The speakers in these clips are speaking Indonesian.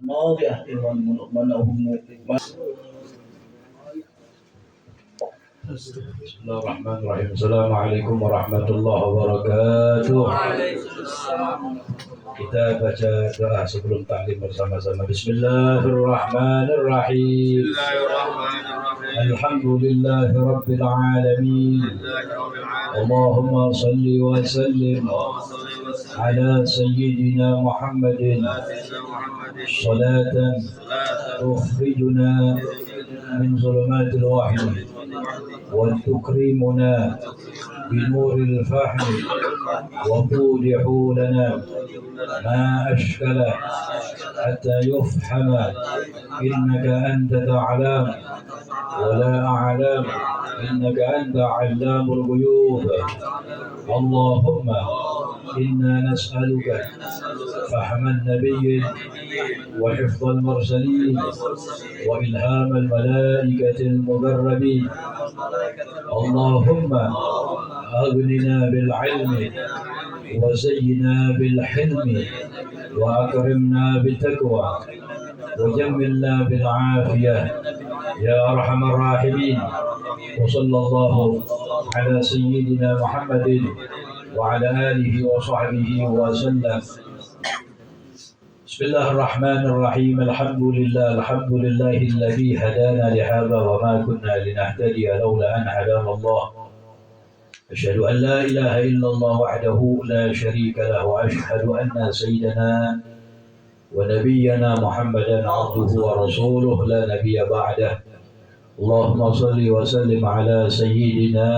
ماضية منهم بسم الله الرحمن الرحيم. السلام عليكم ورحمة الله وbarakatuh. Kita baca doa sebelum taklim bersama-sama. Bismillahirrahmanirrahim. Alhamdulillahi rabbil alamin. Allahumma salli wa sallim ala sayyidina Muhammadin salatan tukhrijuna min zulumatil wahyi wa tukrimuna بنور الفهم وتوضح لنا ما أشكل حتى يفهم إنك أنت تعلم ولا أعلم إنك أنت علام الغيوب. اللهم إنا نسألك فهم النبي وحفظ المرسلين وإلهام الملائكة المقربين. اللهم أغننا بالعلم وزينا بالحلم وأكرمنا بالتقوى وجملنا بالعافية يا أرحم الراحمين. وصلى الله على سيدنا محمد وعلى آله وصحبه وسلم. بسم الله الرحمن الرحيم. الحمد لله الذي هدانا لهذا وما كنا لنهتدي لولا أن هدانا الله. أشهد أن لا إله إلا الله وحده لا شريك له وأشهد أن سيدنا ونبينا محمدا عبده ورسوله لا نبي بعده. اللهم صل وسلم على سيدنا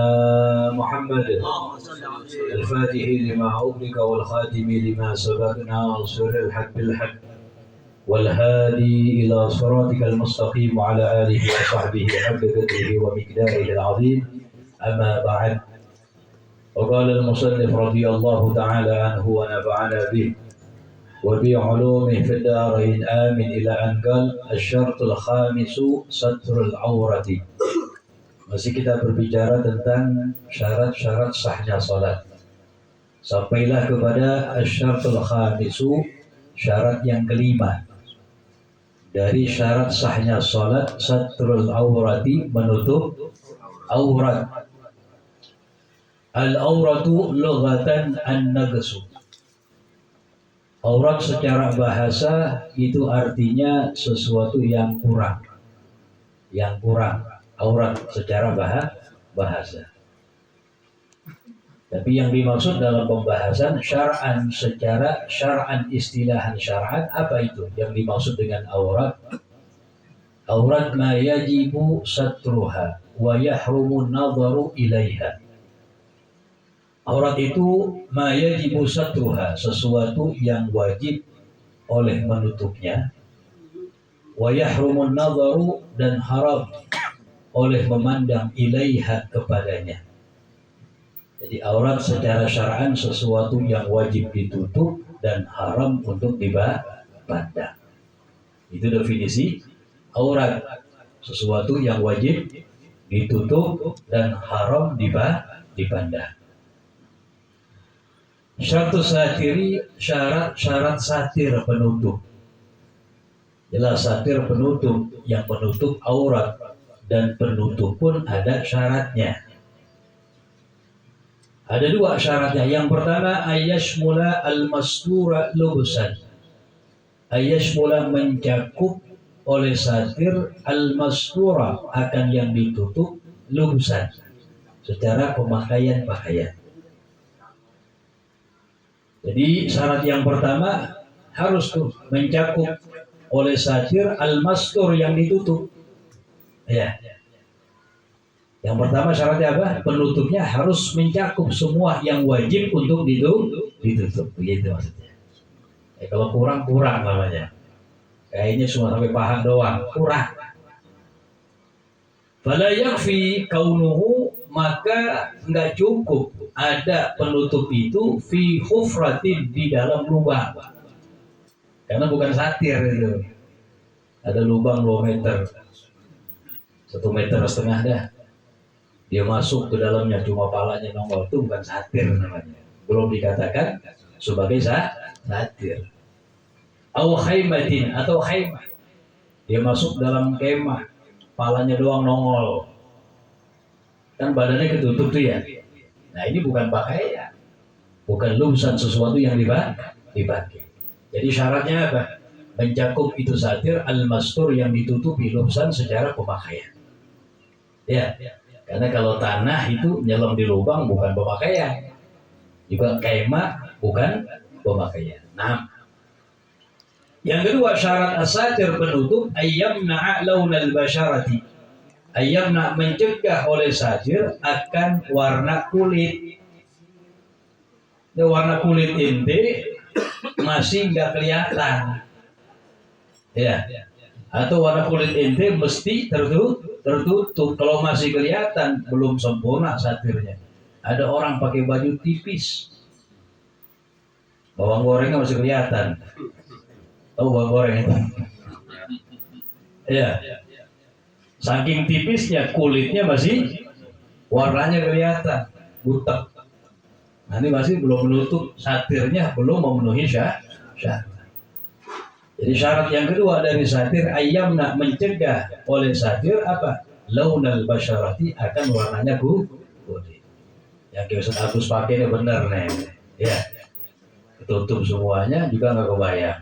محمد الفاتح لما أغلق والخاتم لما سبق ناصر الحق بالحق والهادي إلى صراطك المستقيم وعلى آله وصحبه حق قدره ومقداره العظيم. أما بعد، وقال المصنف رضي الله تعالى عنه ونفعنا به وبعلومه في الدارين آمين إلى أن قال الشرط الخامس ستر العورة. Masih kita berbicara tentang syarat-syarat sahnya salat. Sampailah kepada asyaratul khamisu, syarat yang kelima dari syarat sahnya salat, satrul aurati, menutup aurat. Al-auratu lughatan an-naqsu. Aurat secara bahasa itu artinya sesuatu yang kurang. Yang kurang. Aurat secara bahasa. Tapi yang dimaksud dalam pembahasan syar'an, secara syar'an, istilahan syar'an, apa itu yang dimaksud dengan aurat? Aurat ma yajibu satruha wa yahrumu nadharu ilaiha. Aurat itu ma yajibu satruha, sesuatu yang wajib oleh menutupnya, wa yahrumu nadharu, dan haram oleh memandang ilaiha, kepadanya. Jadi aurat secara syar'an sesuatu yang wajib ditutup dan haram untuk dipandang. Itu definisi aurat, sesuatu yang wajib ditutup dan haram dipandang. Syartu satiri, syarat satir penutup. Jelas satir penutup, yang menutup aurat, dan penutup pun ada syaratnya. Ada dua syaratnya. Yang pertama, ayyashmula al-mastura lubusan. Ayyashmula, mencakup oleh satir, al-mastura, akan yang ditutup, lubusan, secara pakaian. Jadi syarat yang pertama harus tuh mencakup oleh satir al-mastur, yang ditutup. Ya. Yang pertama syaratnya apa? Penutupnya harus mencakup semua yang wajib untuk ditutup. Begitu maksudnya. Kalau kurang namanya. Kayaknya cuma sampai paha doang, kurang. Fala yakfi kaunuhu, maka enggak cukup ada penutup itu fi hufratin, di dalam lubang. Karena bukan satir itu. Ada lubang 2 meter. 1,5 meter dah. Dia masuk ke dalamnya cuma palanya nongol, itu bukan satir namanya. Belum dikatakan sebagai satir. Au khaimatin atau khaimah. Dia masuk dalam kemah, kepalanya doang nongol. Kan badannya ketutup tuh ya. Nah ini bukan pakaian, bukan lubsan sesuatu yang dipakai. Jadi syaratnya apa? Mencakup itu satir al-mastur yang ditutupi lubsan secara pemakaian. Ya, karena kalau tanah itu nyelam di lubang bukan pemakaian. Juga kemah bukan pemakaian. Nah, yang kedua syarat asatir penutup ayyamna launal basyarati. Ayyamna mencegah oleh satir akan warna kulit. Warna kulit inti masih nggak kelihatan. Ya. Atau warna kulit inti mesti tertutup. Kalau masih kelihatan belum sempurna satirnya. Ada orang pakai baju tipis. Bawang gorengnya masih kelihatan. Tahu bawang goreng itu? Ya. Saking tipisnya kulitnya masih warnanya kelihatan butek. Nah, ini masih belum menutup satirnya, belum memenuhi syarat. Jadi syarat yang kedua dari satir ayyamna mencegah oleh satir apa? Launal basyarati akan warnanya kulit. Yang Ustaz Agus pakai ini benar nih. Ya. Tutup semuanya juga nggak kebayang.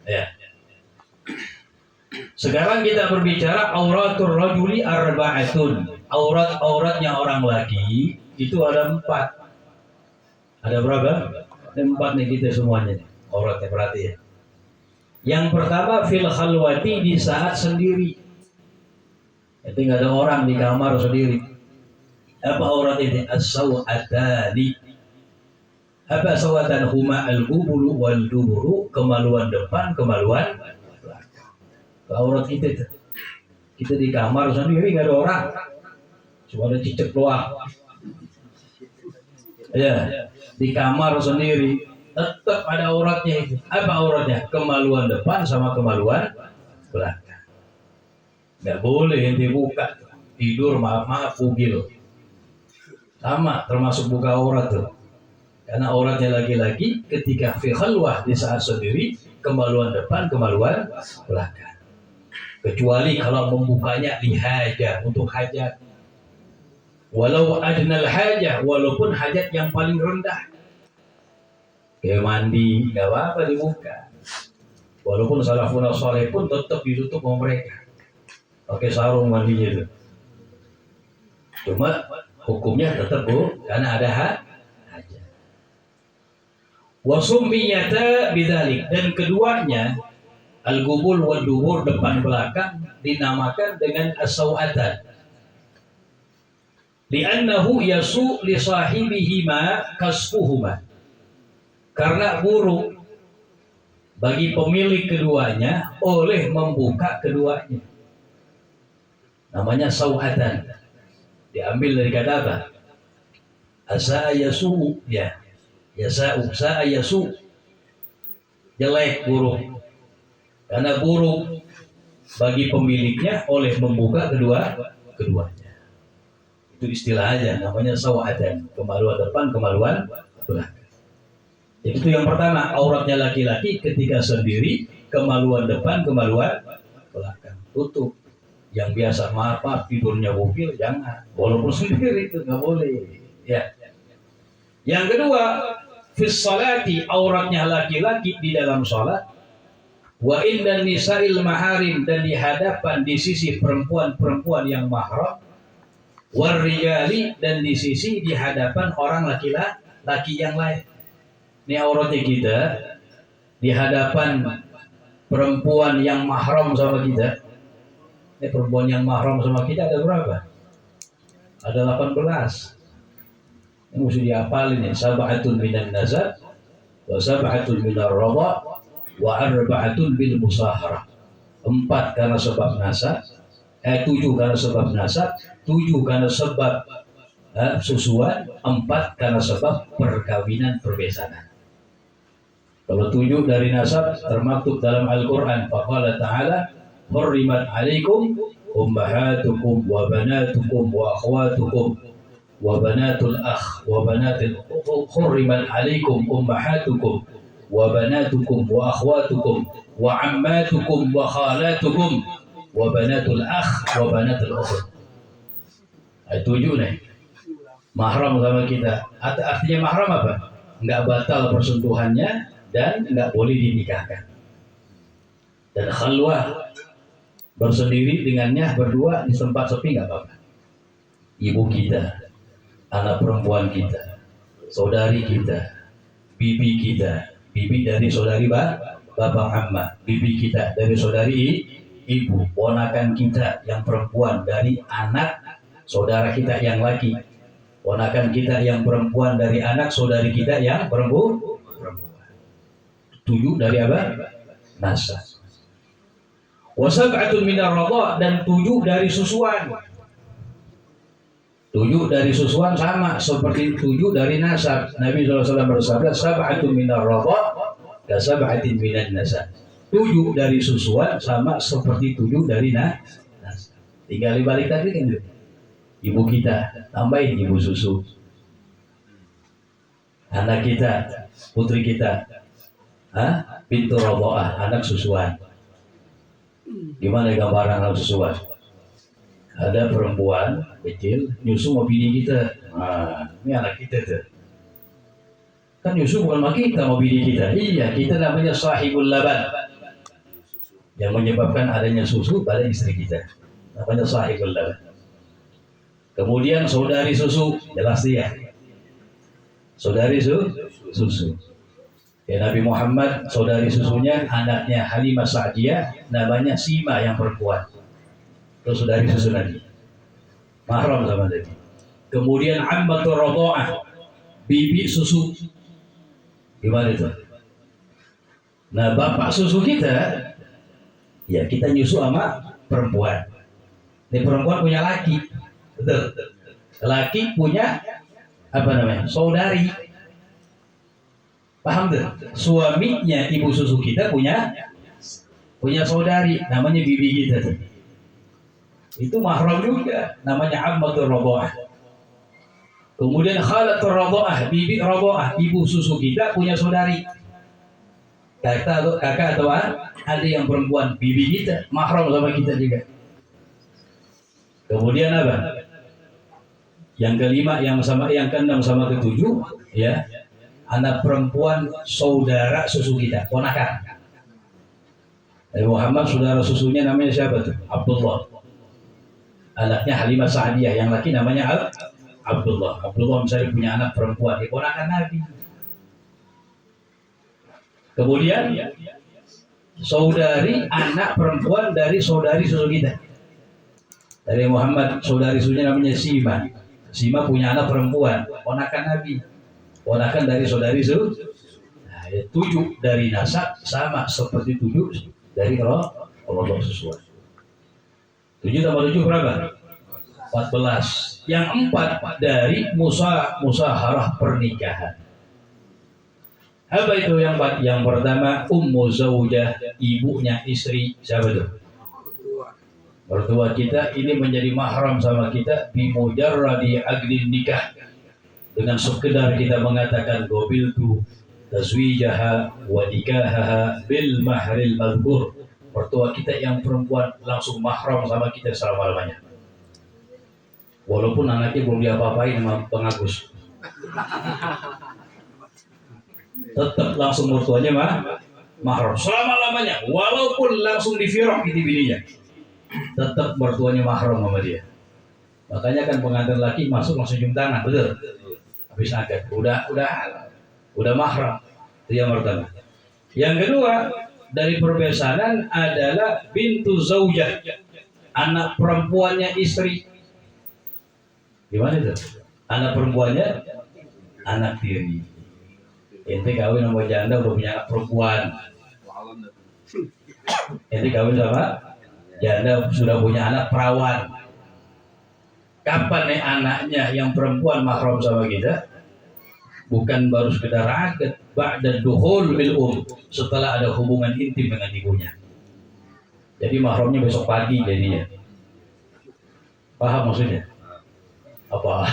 Ya. Sekarang kita berbicara auratul rajuli arba'atun. Auratnya orang laki itu ada 4. Ada berapa? Ada 4 nih kita semuanya. Auratnya berarti ya. Yang pertama fil khalwati di saat sendiri. Itu nggak ada orang di kamar sendiri. Apa aurat ini? As-sawatani. Apa sawatan huma al-qubulu wal duburu, kemaluan depan, kemaluan belakang. Aurat kita di kamar sendiri nggak ada orang. Cuma ada cicak doang. Ya, di kamar sendiri tetap ada auratnya itu. Apa auratnya? Kemaluan depan sama kemaluan belakang. Nggak boleh dibuka. Tidur maaf bugil. Sama termasuk buka aurat tuh. Karena auratnya laki-laki ketika fi khalwah di saat sendiri kemaluan depan, kemaluan belakang. Kecuali kalau membukanya lihaja untuk hajat. Walau adnal hajah, walaupun hajat yang paling rendah. Kayak mandi, nggak apa-apa dibuka. Walaupun salafun saleh pun tetap ditutup sama mereka. Pakai sarung mandinya itu. Cuma hukumnya tetap karena ada hajat. Wasummiyata bidzalik, dan keduanya al-qubul wal dubur depan belakang dinamakan dengan as-sawatan. Li'annahu yasu li sahibihima kasfuhuma. Karena buruk bagi pemilik keduanya oleh membuka keduanya. Namanya sawatan. Diambil dari kata apa? Asa yasu, ya. Yasa'u, sa'a yasu. Jelek, buruk. Karena buruk bagi pemiliknya oleh membuka keduanya. Itu istilah aja, namanya sawatan, kemaluan depan, kemaluan belakang. Jadi itu yang pertama, auratnya laki-laki ketika sendiri, kemaluan depan, kemaluan belakang, tutup. Yang biasa maaf tidurnya bugil, jangan. Walaupun sendiri itu nggak boleh. Ya. Yang kedua, fis salati, auratnya laki-laki di dalam salat. Wa indan nisa'il maharim, dan di hadapan di sisi perempuan-perempuan yang mahram. Warrijali, dan di sisi di hadapan orang laki-laki yang lain. Ini auratnya kita di hadapan perempuan yang mahram sama kita. Ini perempuan yang mahram sama kita ada berapa? Ada 18. Ini mesti dihafalin ya. Sab'atun minan nazar, wa sab'atun minar radha, wa arba'atun bil musaharah. 4 karena sebab nasab, 7 karena sebab nasab, 7 karena sebab susuan, 4 karena sebab perkawinan perbesanan. Kalau 7 dari nasab termaktub dalam Al-Quran. Faqala ta'ala hurrimat alaikum ummahatukum wa banatukum wa akhwatukum wa banatul akh wa banatil hurrimat alaikum ummahatukum wa banatukum wa akhwatukum wa ammatukum wa khalatukum wa banatul akh wa banatul ukht. 7 nih. Mahram sama kita. Artinya mahram apa? Enggak batal persentuhannya dan enggak boleh dinikahkan. Dan khalwah bersendiri dengannya berdua di tempat sepi enggak apa-apa. Ibu kita, anak perempuan kita, saudari kita, bibi kita, bibi dari saudari bapak amma, bibi kita dari saudari ibu, ponakan kita yang perempuan dari anak saudara kita yang laki, ponakan kita yang perempuan dari anak saudari kita yang perempuan. 7 dari apa? Nasab. Wa sab'atun minar radha, dan 7 dari susuan. 7 dari susuan sama seperti 7 dari nasab. Nabi SAW bersabda, sab'atun minar radha ka sab'atin minan nasab. 7 dari susuan sama seperti 7 dari nasab. Tinggal dibalik tadi kan, ibu kita tambahin ibu susu, anak kita, putri kita, pintu roboah, anak susuan. Gimana gambaran anak susuan? Ada perempuan kecil nyusu mau bini kita. Nah, ini anak kita tuh. Kan nyusu bukan sama kita, mau bini kita. Iya, kita namanya sahibul laban. Yang menyebabkan adanya susu pada istri kita. Namanya sahibul laban. Kemudian saudari susu, jelas dia. Saudari susu. Ya, Nabi Muhammad, saudari susunya anaknya Halimah Sa'diyah, namanya Sima yang perempuan. Itu saudari susu Nabi. Mahram sama Nabi. Kemudian ammatur radha'ah, bibi susu. Gimana itu? Nah, bapak susu kita, ya kita nyusu sama perempuan. Ini perempuan punya laki. Betul. Laki punya apa namanya? Saudari. Paham tuh? Suaminya ibu susu kita punya saudari, namanya bibi kita tuh. Itu mahram juga, namanya ammatur radha'ah. Kemudian khalatur radha'ah, bibi radha'ah, ibu susu kita punya saudari. Kakak atau adik yang perempuan, bibi kita, mahram sama kita juga. Kemudian apa? Yang kelima, yang keenam sama ketujuh, ya, anak perempuan saudara susu kita, ponakan. Nabi Muhammad saudara susunya namanya siapa tuh? Abdullah. Anaknya Halimah Sa'diyah, yang laki namanya Abdullah. Abdullah misalnya punya anak perempuan, dia ponakan Nabi. Kemudian saudari anak perempuan dari saudari susu kita. Dari Muhammad, saudari susunya namanya Sima. Sima punya anak perempuan, ponakan Nabi. Ponakan dari saudari susu. Nah, 7 dari nasab sama seperti 7 dari Allah sesuai. 7 tambah 7 berapa? 14. Yang 4 dari musaharah pernikahan. Apa itu yang 4? Yang pertama, ummu zaujah, ibunya istri. Siapa itu? Mertua kita. Ini menjadi mahram sama kita bimujarradi aqdin nikah. Dengan sekedar kita mengatakan qabiltu tazwijaha wa nikahaha bil mahril madhkur. Mertua kita yang perempuan langsung mahram sama kita selama-lamanya. Walaupun anaknya belum diapa-apain sama Bang Agus. Tetap langsung mertuanya mahram selama-lamanya. Walaupun langsung difiraq di bininya, tetap mertuanya mahram sama dia. Makanya kan pengantin laki masuk langsung cium tangan, betul? Habis akad, udah mahram. Itu yang pertama. Yang kedua, dari perbesanan adalah bintu zaujah, anak perempuannya istri. Gimana itu? Anak perempuannya anak tiri. Ente kawin sama janda udah punya anak perempuan. Ente kawin sama janda sudah punya anak perawan. Kapan nih anaknya yang perempuan mahram sama kita? Bukan baru sekedar akad, ba'da dukhul bil setelah ada hubungan intim dengan ibunya. Jadi mahramnya besok pagi jadinya. Paham maksudnya? Apa?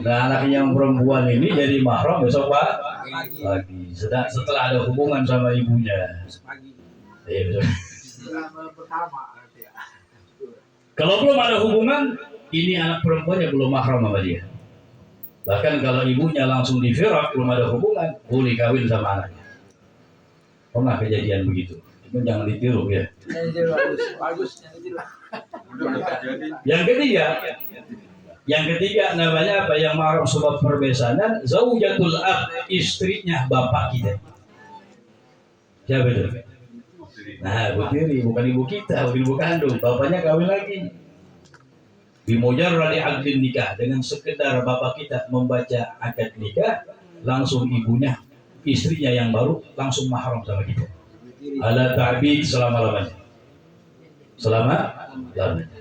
Nah, anak yang perempuan ini jadi mahram besok pagi. Setelah ada hubungan sama ibunya. Iya, kalau belum ada hubungan, ini anak perempuannya belum mahram sama dia. Bahkan kalau ibunya langsung difirak, belum ada hubungan, boleh kawin sama anaknya. Pernah kejadian begitu. Itu jangan ditiru ya. Yang ketiga namanya apa? Yang mahram sebab perbesanan, zaujatul ab, istrinya bapak kita. Siapa itu? Nah, Bu Tiri, bukan ibu kita, bukan ibu kandung. Bapaknya kawin lagi. Bimujarradi aqdin nikah, dengan sekedar bapak kita membaca akad nikah, langsung ibunya, istrinya yang baru langsung mahram sama kita. Ala ta'bid selama-lamanya. Selama-lamanya.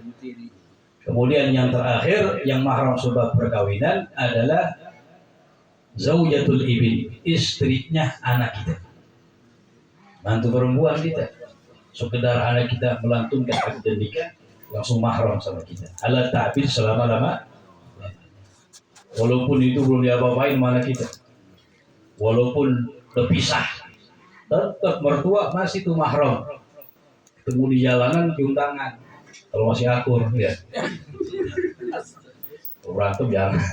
Kemudian yang terakhir yang mahram sebab perkawinan adalah zaujatul ibn, istrinya anak kita. Mantu perempuan kita. Sekedar anak kita melantunkan akad nikah, langsung mahram sama kita. Ala ta'bid selama-lama. Walaupun itu belum diapa-apain mana kita. Walaupun terpisah, tetap mertua masih tuh mahram. Ketemu di jalanan, cium tangan. Kalau masih akur, ya. Berantem jangan.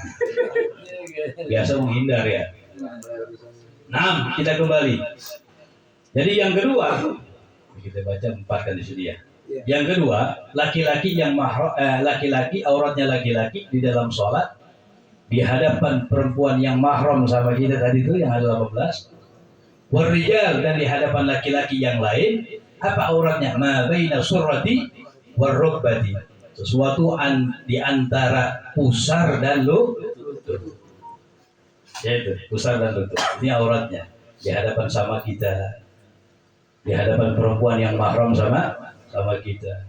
Biasa menghindar ya. Nah, kita kembali. Jadi yang kedua, kita baca 4 kan di sini ya. Yang kedua, laki-laki yang laki-laki auratnya laki-laki di dalam sholat di hadapan perempuan yang mahram sama kita tadi itu yang ada 18. Warijal, dan di hadapan laki-laki yang lain apa auratnya? Ma baina surrati warrukbati, sesuatu di antara pusar dan lutut. Yaitu pusar dan lutut. Ini auratnya di hadapan sama kita, di hadapan perempuan yang mahram sama kita,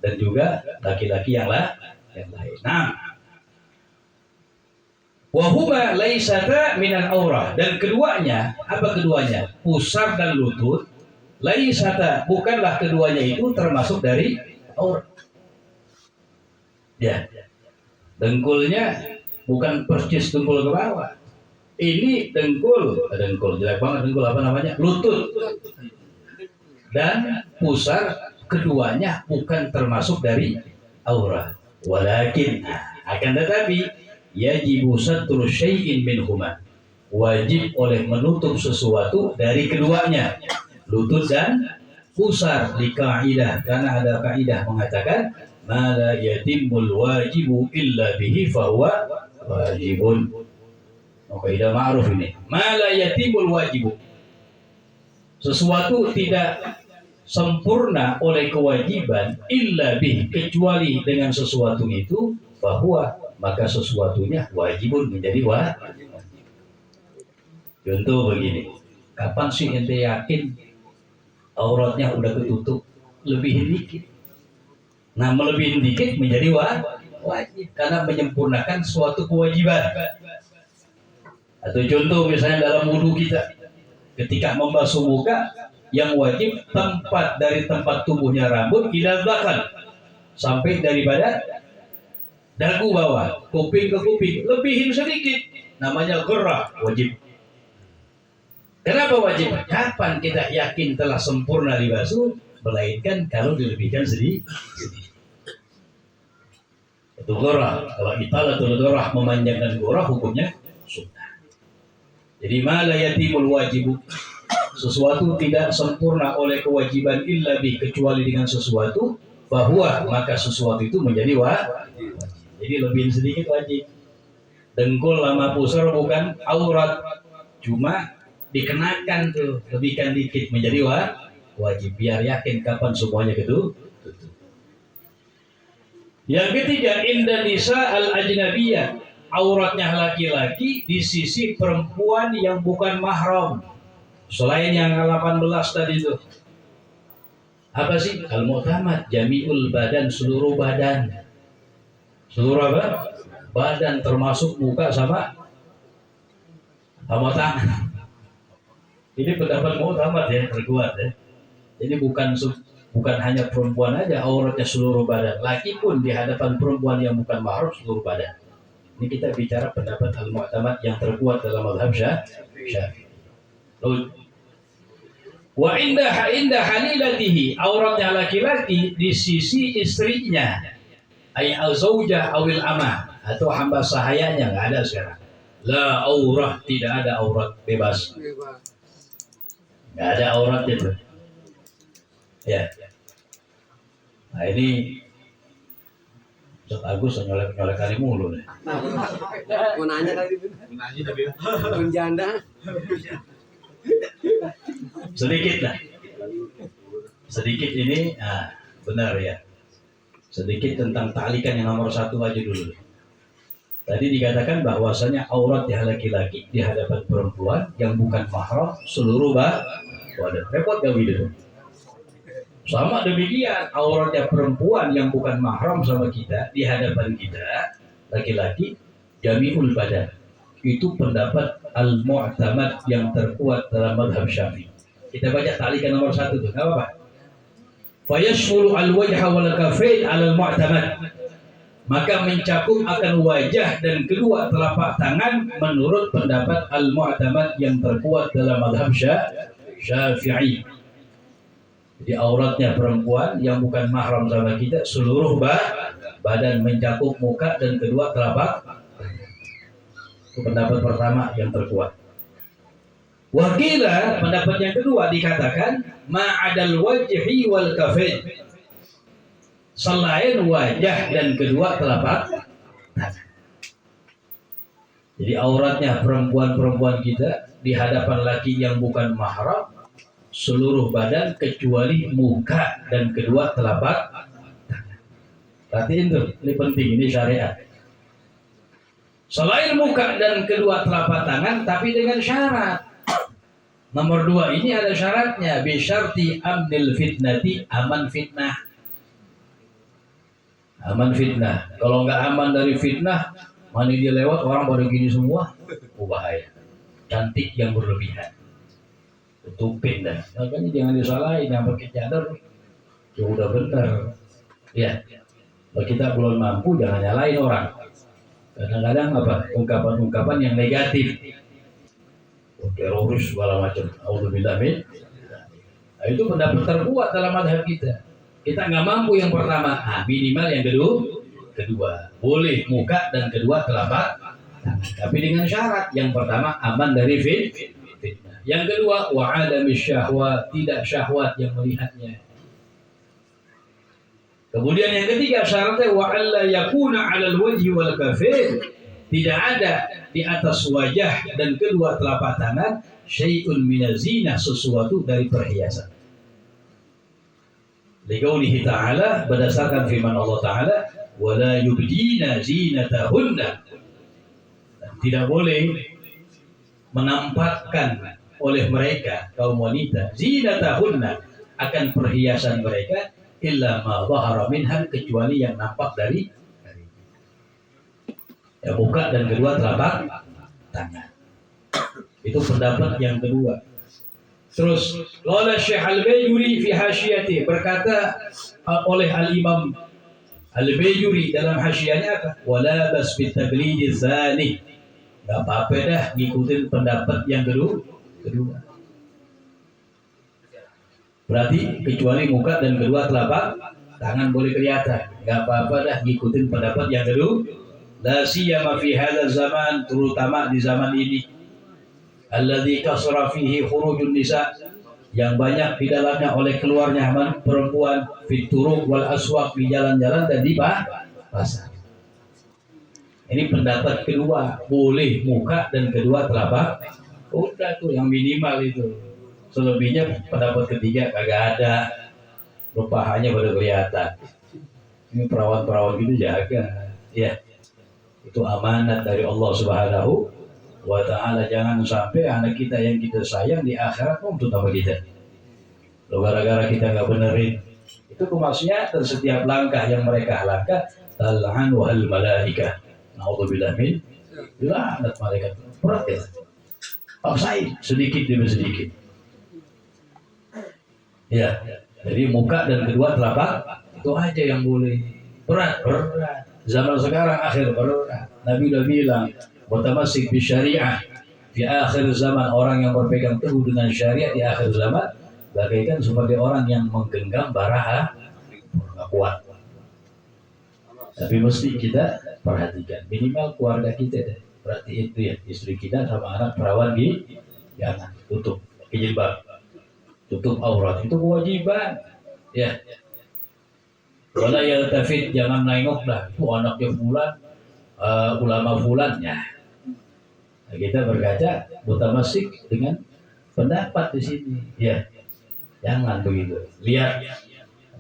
dan juga laki-laki yang lain. Nah, wahuma laisata minal aurah, dan keduanya, apa keduanya? Pusar dan lutut, laisata, bukanlah keduanya itu termasuk dari aurat. Ya, dengkulnya bukan persis dengkul ke bawah. Ini dengkul jelek banget, dengkul apa namanya? Lutut dan pusar, keduanya bukan termasuk dari aurat. Walakin, akan tetapi yajibu satru syai'in minhuma, wajib oleh menutup sesuatu dari keduanya, lutut dan pusar, di kaidah, karena ada kaidah mengatakan ma la yatimul wajibu illa bihi fahuwa wajibun. Kaidah ma'ruf ini, ma la yatimul wajibu, sesuatu tidak sempurna oleh kewajiban illa bih, kecuali dengan sesuatu itu, bahwa maka sesuatunya wajibun, menjadi wajib. Contoh begini, kapan sih ente yakin auratnya udah ketutup? Lebihin dikit. Nah, melebihin dikit menjadi wajib karena menyempurnakan suatu kewajiban. Atau contoh misalnya dalam wudu kita, ketika membasuh muka, yang wajib tempat dari tempat tumbuhnya rambut ila dzakar, sampai daripada dagu bawah, kuping ke kuping, lebihin sedikit, namanya gerah, wajib. Kenapa wajib? Kapan kita yakin telah sempurna dibasuh? Melainkan kalau dilebihkan sedikit. Itu gerah. Kalau italatul gerah, memanjangkan gerah, hukumnya sunnah. Jadi ma la yatimul wajibu, sesuatu tidak sempurna oleh kewajiban illa bi, kecuali dengan sesuatu, bahwa maka sesuatu itu menjadi wajib. Jadi lebihin sedikit wajib. Dengkul sama pusar bukan aurat, cuma dikenakan tuh, lebihkan dikit menjadi wajib, biar yakin kapan semuanya gitu. Yang ketiga, inda nisa al ajnabiyah, auratnya laki-laki di sisi perempuan yang bukan mahram, selain yang 18 tadi itu. Apa sih? Al mu'tamad jami'ul badan, seluruh badan. Seluruh apa? Badan, termasuk muka sama tangan. Ini pendapat mu'tamad ya, terkuat ya. Jadi bukan hanya perempuan aja auratnya seluruh badan, laki pun di hadapan perempuan yang bukan mahram seluruh badan. Ini kita bicara pendapat al-mu'tamad yang terkuat dalam mazhab Syafi'i. Wa inda halilatihi, auratnya laki-laki di sisi istrinya, ay al-zaujah awil amah, atau hamba sahayanya, nggak ada sekarang. La aurah, tidak ada aurat, bebas. Nggak ada aurat itu. Ya. Nah ini Ustaz Agus nyolek kali mulu nih. Mau nanya tadi. Janda. Sedikit ini, benar ya. Sedikit tentang talikan yang nomor 1 aja dulu. Tadi dikatakan bahwasanya aurat di laki-laki di hadapan perempuan yang bukan mahram seluruh badan. Repot gak gitu? Sama demikian auratnya perempuan yang bukan mahram sama kita di hadapan kita laki-laki jami'ul badan. Itu pendapat al-mu'tamad yang terkuat dalam mazhab Syafi'i. Kita baca talikan nomor 1 tuh, enggak apa-apa. Fayashmulu al-wajha wal kafain al-mu'tamad. Maka mencakup akan wajah dan kedua telapak tangan menurut pendapat al-mu'tamad yang terkuat dalam mazhab Syafi'i. Jadi auratnya perempuan yang bukan mahram sama kita seluruh badan, mencakup muka dan kedua telapak. Itu pendapat pertama yang terkuat. Wakila, pendapat yang kedua dikatakan ma'adal wajhi wal kafain, selain wajah dan kedua telapak tangan. Jadi auratnya perempuan kita di hadapan laki yang bukan mahram seluruh badan kecuali muka dan kedua telapak tangan. Perhatiin tuh, ini penting, ini syariat. Selain muka dan kedua telapak tangan, tapi dengan syarat. Nomor 2 ini ada syaratnya, bisyarti amnil fitnati, aman fitnah. Aman fitnah. Kalau nggak aman dari fitnah, mana dia lewat orang pada gini semua, bahaya. Cantik yang berlebihan. Tutupin dah. Makanya jangan disalahin yang pakai cadar. Ya udah benar. Ya. Kalau kita belum mampu jangan nyalain orang. Kadang-kadang apa? Ungkapan-ungkapan yang negatif. Teroris segala macam. Auzubillah min. Nah, itu pendapat terkuat dalam mazhab kita. Kita nggak mampu yang pertama, minimal yang kedua. Boleh muka dan kedua telapak tangan. Tapi dengan syarat yang pertama aman dari fitnah. Yang kedua, wa'adamis syahwat, tidak syahwat yang melihatnya. Kemudian yang ketiga syaratnya wa'alla yakuna 'alal wajhi wal kafain, tidak ada di atas wajah dan kedua telapak tangan syai'un minazinah, sesuatu dari perhiasan. Liqaulihi ta'ala, berdasarkan firman Allah Ta'ala, wala yubdina zinatahunna, tidak boleh menampakkan oleh mereka kaum wanita zinatahunna, akan perhiasan mereka, illa ma dhahara minha, kecuali yang nampak dari ya, muka dan kedua telapak tangan. Itu pendapat yang kedua. Terus qala Syekh Al-Bajuri fi hasyiyati, berkata oleh Al-Imam Al-Bajuri dalam hasyiyahnya apa? Wala bas bitaglidi zani, enggak apa-apa dah ngikutin pendapat yang kedua. Berarti kecuali muka dan kedua telapak tangan boleh kelihatan, enggak apa-apa dah ngikutin pendapat yang kedua. La siyama fi hadzal zaman, terutama di zaman ini, alladzi kasra fihi khurujun nisa, yang banyak di dalamnya oleh keluarnya perempuan, fit turuq wal aswaq, di jalan-jalan dan di pasar. Ini pendapat kedua, boleh muka dan kedua telapak. Udah tuh yang minimal itu. Selebihnya pendapat ketiga kagak ada. Pahanya pada kelihatan. Ini perawan-perawan gitu jaga. Ya. Itu amanat dari Allah Subhanahu wa ta'ala. Jangan sampai anak kita yang kita sayang di akhirat nuntut sama kita. Loh, gara-gara kita nggak benerin. Itu kemaksiatan setiap langkah yang mereka langkah. Tal'an wahal malaikah. Na'udzubillah min. Dilaknat malaikat. Berat ya. Paksain sedikit demi sedikit. Ya, jadi muka dan kedua telapak itu aja yang boleh. Berat. Zaman sekarang akhir berat. Nabi udah bilang, mutamasik bi syariah di akhir zaman, orang yang berpegang teguh dengan syariat di akhir zaman bagaikan seperti orang yang menggenggam bara kuat. Tapi mesti kita perhatikan minimal keluarga kita deh. Berarti itu ya, istri kita sama anak perawan jangan tutup jilbab, tutup aurat, itu kewajiban ya. Wala yaltafit, jangan nengok dah itu anaknya fulan, ulama fulan ya. Nah, kita berkaca mutamasik dengan pendapat di sini ya, jangan begitu, lihat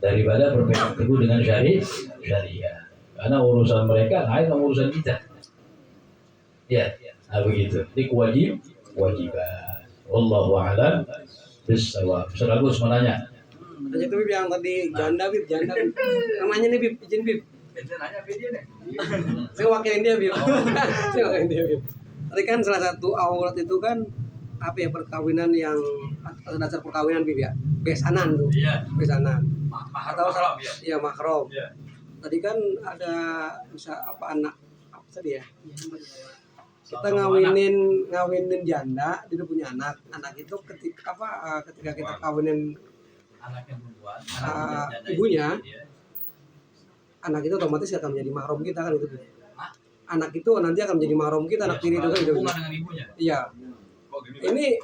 daripada berpegang teguh dengan syariah, karena urusan mereka lain sama urusan kita ya. Nah begitu, ini kewajiban. Wallahu a'lam bishawab. Ustaz Agus menanya. Tanya tuh Bib yang tadi janda Bib. Namanya nih Bib, izin Bib. Nanya video nih. Saya wakilin dia Bib. Saya wakilin dia Bib. Tadi kan salah satu aurat itu kan apa ya, perkawinan yang dasar perkawinan Bib ya. Besanan tuh. Iya. Besanan. Atau salah ya. Iya, mahram. Iya. Tadi kan ada bisa apa anak apa tadi ya? Kita ngawinin janda, dia udah punya anak. Anak itu ketika kita kawinin Anaknya perempuan, ibunya, iya. anak itu otomatis akan menjadi mahram kita kan itu. Anak itu nanti akan menjadi mahram kita, anak tiri itu kan itu. Hubungan dengan ibunya. Iya. Ini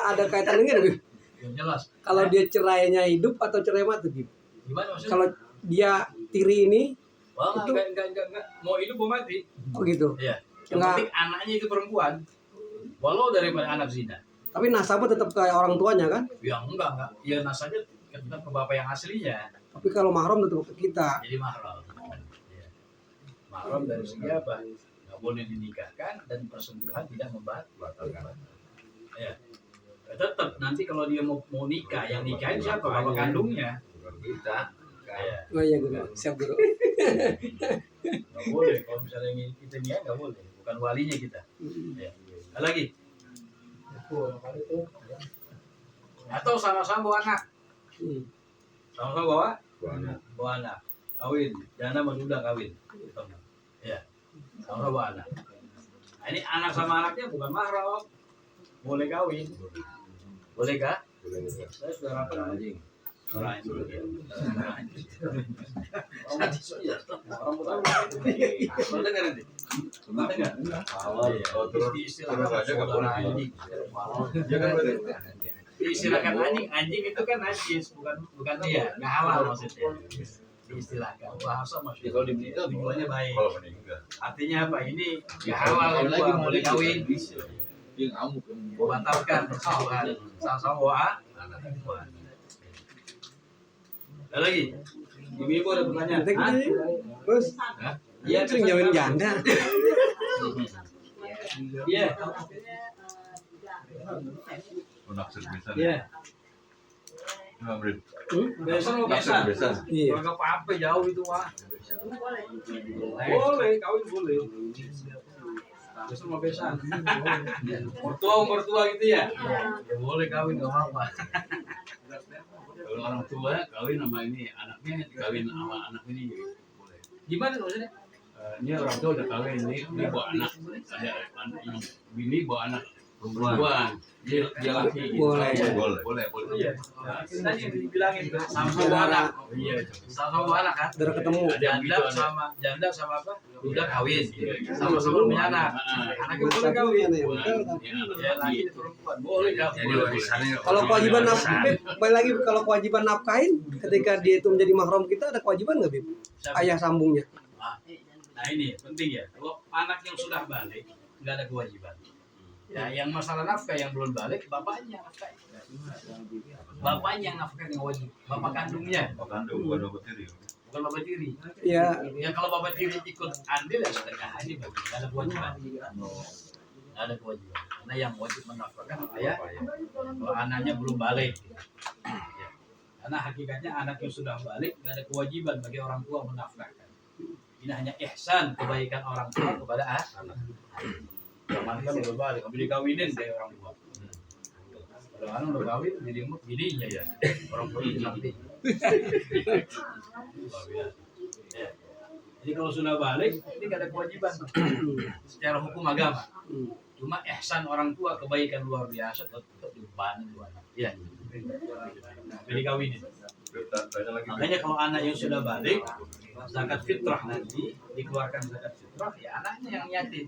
ada kaitannya nggak, Bib? Yang jelas. Kalau dia cerainya hidup atau cerai mati, Bib? Gimana maksudnya? Kalau dia tiri ini, Wah, itu enggak. Mau hidup mau mati. oh gitu. Iya. Yang Enggak. penting anaknya itu perempuan. Walau daripada anak zina. Tapi nasabah tetap kayak orang tuanya kan? Ya enggak. Ya nasabnya tetap ke bapak yang aslinya. Tapi kalau mahram tetap ke kita. Jadi mahram. Ya. Mahram dari segi apa? Nggak boleh dinikahkan dan persembuhan tidak membatalkan. Ya. Tetap nanti kalau dia mau nikah, yang nikahin siapa? Bapak kandungnya. Kita. Ya. Oh iya guru, siap guru. Nggak boleh. Kalau misalnya kita niat nggak boleh. Bukan walinya kita. Ya. Ada lagi? Atau sama-sama bawa anak. Sama-sama bawa anak. Kawin. Janda sama duda kawin. Ya. Sama-sama bawa anak. Nah, ini anak sama anaknya bukan mahram. Boleh kawin. Bolehkah? Saya sudah rapor anjing. Orang itu dia. Dengar nanti. Istilahkan anjing itu kan najis, bukan dia, nggak halal maksudnya. Istilahkan bahasa maksudnya kalau dimeninggal hubungannya baik. Artinya apa? Ini nggak halal, gua boleh kawin. Batalkan persetujuan sama-sama ada lagi? Ibu ada pertanyaan? Terus, Iya, sering jauhin janda. Iya. Iya. Besan mau besan. Iya. Kalau apa jauh itu wah. Boleh, kawin boleh. Besan mau besan. Mertua gitu ya? Ya boleh kawin nggak apa-apa. Kalau orang tua kawin sama ini, anaknya kawin sama anak ini boleh. Gimana maksudnya? Ini orang tua udah kawin, ini bawa anak, ada anak yang bini bawa anak perempuan, dia laki. Boleh. Boleh. Iya. Tadi dibilangin tuh sama-sama anak. Iya. Sama-sama anak kan? Udah ketemu. Janda sama apa? Udah kawin. Sama-sama punya anak. Anaknya boleh kawin. Ya laki perempuan boleh Jadi warisannya. Kalau kewajiban nafkah, balik lagi kalau kewajiban nafkahin, ketika dia itu menjadi mahram kita ada kewajiban nggak, Bib? Ayah sambungnya. Nah ini penting ya. Kalau anak yang sudah balik nggak ada kewajiban. Ya, yang masalah nafkah yang belum balik, bapaknya nafkah. Bapaknya yang nafkah yang wajib. Bapak kandungnya. Bukan bapak tiri. Iya. Ya kalau bapak tiri ikut andil ya sedekah aja, nggak ada kewajiban. Nggak ada kewajiban. Karena yang wajib menafkahkan ayah, kalau anaknya belum balik. Ya. Karena hakikatnya anak yang sudah balik nggak ada kewajiban bagi orang tua menafkahkan. Ini hanya ihsan, kebaikan orang tua kepada anak. Zaman kan udah balik, habis dikawinin dari orang tua. Kalau anak udah kawin, jadi bininya ya. Orang tua itu nanti. Jadi kalau sudah balik, ini gak ada kewajiban secara hukum agama. Cuma ihsan orang tua, kebaikan luar biasa, tetap dibeban itu anak. Iya. Jadi kawinin. Makanya kalau anak yang sudah balik, zakat fitrah nanti dikeluarkan zakat fitrah, ya anaknya yang niatin.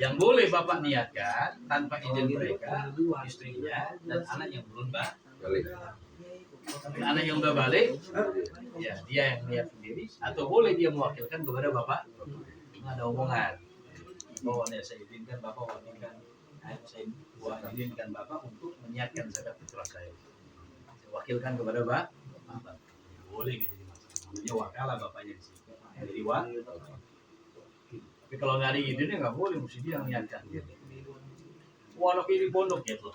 Yang boleh bapak niatkan tanpa izin mereka, istrinya dan anak yang belum balik. Tapi anak yang udah balik, ya dia yang niat sendiri, atau boleh dia mewakilkan kepada bapak. Nggak ada omongan. Bahwa saya izinkan bapak saya izinkan bapak untuk menyiapkan zakat fitrah saya. Saya wakilkan kepada bapak. Boleh nggak jadi masalah. Namanya wakalah bapaknya di sini. Jadi tapi kalau nggak ada izinnya nggak boleh, mesti dia yang niatkan. Walau ini pondok ya tuh.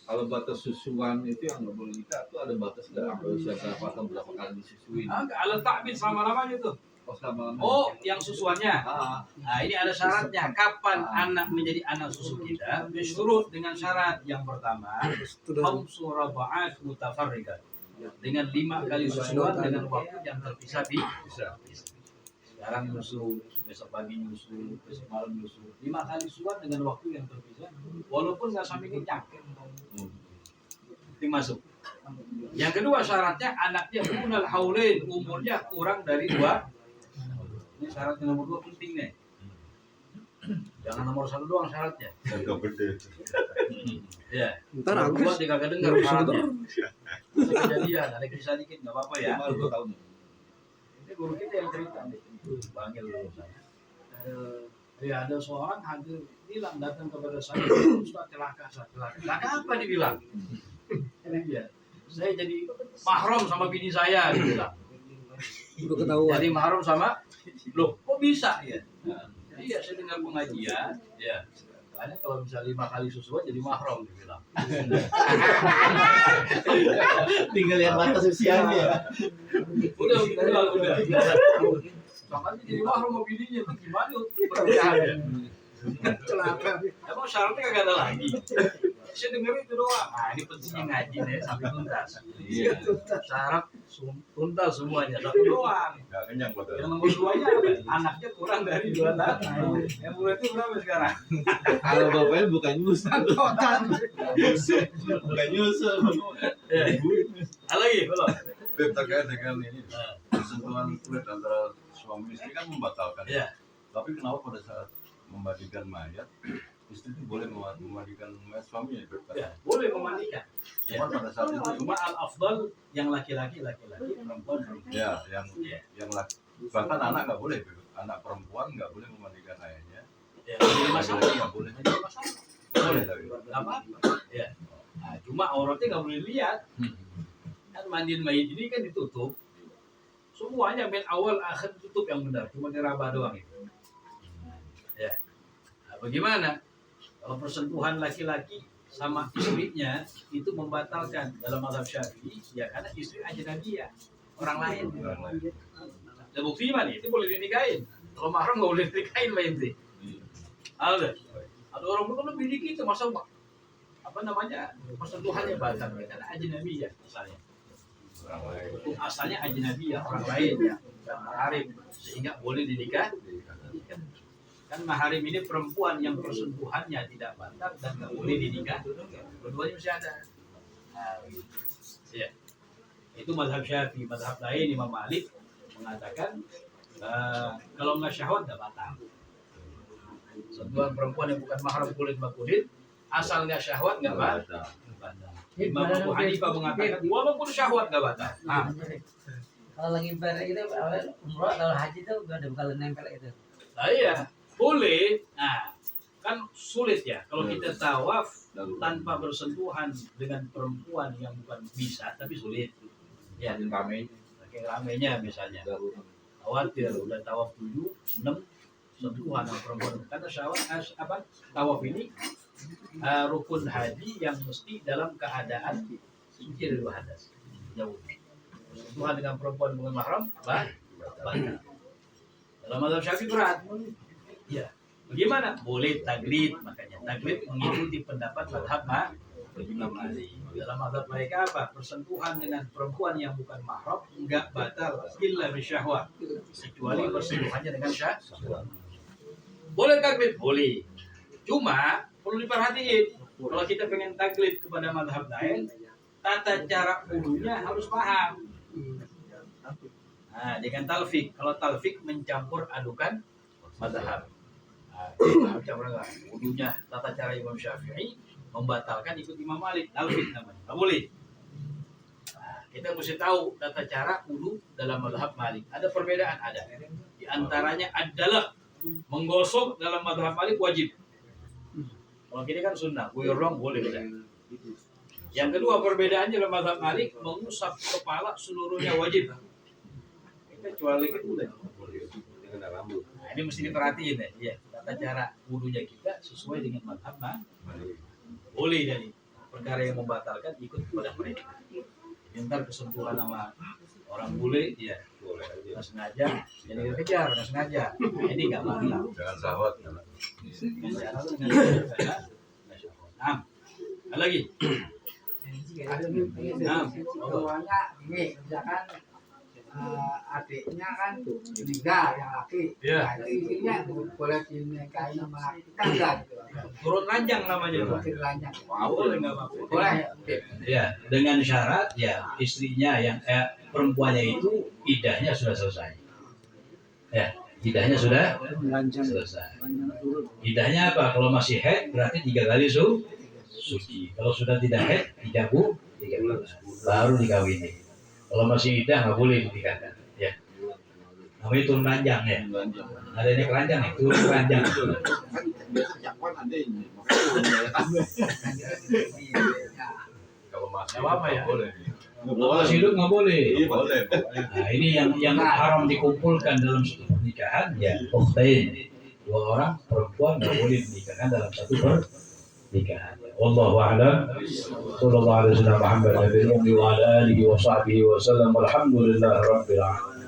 Kalau batas susuan itu yang nggak boleh nikah tuh ada batas nggak? Kalau usia berapa kali disusuin? Alat takbir selama-lamanya tuh. Selama-lamanya. Oh, yang susuannya. Nah, ini ada syaratnya. Kapan anak menjadi anak susu kita? Disurut dengan syarat yang pertama, khamsu raba'at mutafarriqat. Dengan 5 kali susuan dengan waktu yang terpisah bisa. Sekarang nyusu, besok pagi nyusu, besok malam nyusu. 5 kali susuan dengan waktu yang terpisah. Walaupun nggak sampai kenyang. Masuk. Yang kedua syaratnya anaknya kunal haulain, umurnya kurang dari 2. Ini syarat yang nomor 2 penting nih. Jangan nomor 1 doang syaratnya. Ya. Ntar Nomor Agus 2 dia kagak dengar syaratnya. Kejadian, ada kisah dikit nggak apa-apa ya. Ini guru kita yang cerita nih. Panggil dulu saya. Ya ada seorang hadir bilang datang kepada saya, Ustaz celaka. Celaka apa dibilang? Ya, saya jadi mahram sama bini saya dibilang. udah ketahuan. Jadi mahram sama, loh kok bisa ya? Iya saya dengar pengajian, ya. Karena kalau bisa 5 kali susuan jadi mahram dibilang. Tinggal lihat batas usianya. Udah. Makanya jadi mahram sama bininya, gimana? Percayaannya. Celaka. Emang syaratnya kagak ada lagi. Saya denger itu doang. Nah ini pentingnya ngaji deh sampai tuntas. Iya. Syarat tuntas semuanya, satu doang. Nggak kenyang betul. Yang nomor 2-nya apa? Anaknya kurang dari 2 tahun. Yang berarti berapa sekarang? Kalau bapaknya bukan nyusul. Bukan nyusul. Ya. Ada lagi belum? Terkait dengan ini sentuhan kulit antara suami istri kan membatalkan. Ya. Tapi kenapa pada saat memandikan mayat istri itu boleh memandikan mayat suaminya? Ya, boleh memandikan. Cuma pada saat itu Cuma al-afdal yang laki-laki, perempuan. ya yang laki, bahkan anak nggak boleh, anak perempuan nggak boleh memandikan ayahnya. Ya, jadi masalah. Laki-laki nggak boleh. Jadi masalah. Boleh tapi. Nggak apa-apa. Ya. Nah, cuma auratnya nggak boleh lihat. Kan mandiin mayit ini kan ditutup. Semuanya main awal akhir tutup yang benar, cuma diraba doang itu. Ya. Nah, bagaimana? Kalau persentuhan laki-laki sama istrinya itu membatalkan dalam mazhab Syafi'i, ya karena istri ajnabiyah, orang lain. Dan buktinya nih, itu boleh dinikahin. Kalau mahram nggak boleh dinikahin main sih. Ada orang berkata bini kita masa apa namanya persentuhannya batal karena ajnabiyah misalnya. Hukum asalnya ajnabiyah, orang lain ya, maharim, sehingga boleh dinikah. Kan maharim ini perempuan yang persentuhannya tidak batal dan nggak boleh dinikah. Keduanya mesti ada. Nah, ya. Itu mazhab Syafi'i. Mazhab lain Imam Malik mengatakan kalau nggak syahwat nggak batal. Sentuhan perempuan yang bukan mahram kulit, asal nggak syahwat nggak batal. Imam Abu Hanifah mengatakan walaupun syahwat nggak batal. Nah, Kalau lagi ibadah itu umroh atau haji itu gak ada bakal nempel itu. iya boleh. Nah, kan sulit ya kalau kita tawaf tanpa bersentuhan dengan perempuan yang bukan bisa tapi sulit. Ya, saking ramenya misalnya. Khawatir udah tawaf 7, 6 sentuhan sama perempuan. Karena syawal tawaf ini rukun haji yang mesti dalam keadaan suci dari hadas. Jauh. Sentuhan dengan perempuan bukan mahram, batal. Dalam mazhab Syafi'i berat. Ya. Bagaimana? Boleh taglid, makanya taglid mengikuti pendapat mazhab Imam Malik. Dalam mazhab mereka apa? Persentuhan dengan perempuan yang bukan mahram enggak batal illa bisyahwat, kecuali persentuhannya dengan syahwat. Boleh taklid? Boleh. Cuma perlu diperhatiin kalau kita pengen taklid kepada mazhab lain, tata cara wudunya harus paham. Nah, dengan talfik. Kalau talfik mencampur adukan mazhab. Nah, wudunya tata cara Imam Syafi'i membatalkan ikut Imam Malik, talfik namanya. Nggak boleh. Nah, kita mesti tahu tata cara wudu dalam mazhab Malik. Ada perbedaan, ada. Di antaranya adalah menggosok dalam mazhab Malik wajib. Kalau kita kan sunnah, guyur doang boleh. Yang kedua perbedaannya dalam mazhab Malik, mengusap kepala seluruhnya wajib. Kita kecuali kedua. Nah, ini mesti diperhatiin ya. Ya, tata cara wudunya kita sesuai dengan mazhab Malik. Boleh dari perkara yang membatalkan ikut kepada mereka. Ntar kesentuhan sama orang bule, ya boleh. Nggak sengaja, jadi dikejar, nggak sengaja. Nah, ini nggak batal. Jangan sahwat. Nah, ada lagi. Nah, Keluarnya ini misalkan adiknya kan meninggal yang laki, Iya. nah, itu istrinya boleh dinikahin sama kita enggak gitu? turun ranjang namanya. Mungkin lanjut. Boleh nggak apa-apa. Boleh. Oke. Ya, dengan syarat ya istrinya yang perempuannya itu idahnya sudah selesai. Ya, idahnya sudah selesai. Idahnya apa? Kalau masih haid berarti 3 kali suci. Kalau sudah tidak haid 3 bulan baru dikawini. Kalau masih idah nggak boleh dinikahkan. Ya, namanya turun ranjang ya. Ada ini keranjang nih, turun ranjang. Biasa jakwan ada ini. Kalau masih Nggak apa-apa ya? boleh. Kalau masih hidup nggak boleh. Iya boleh. Nah, ini yang haram dikumpulkan dalam satu pernikahan ya ukhtain. 2 orang perempuan nggak boleh menikahkan dalam satu pernikahan. Wallahu a'lam. Sallallahu alaihi wasallam Muhammad nabiyyi wa ala alihi wa sahbihi wa sallam. Alhamdulillah rabbil alamin.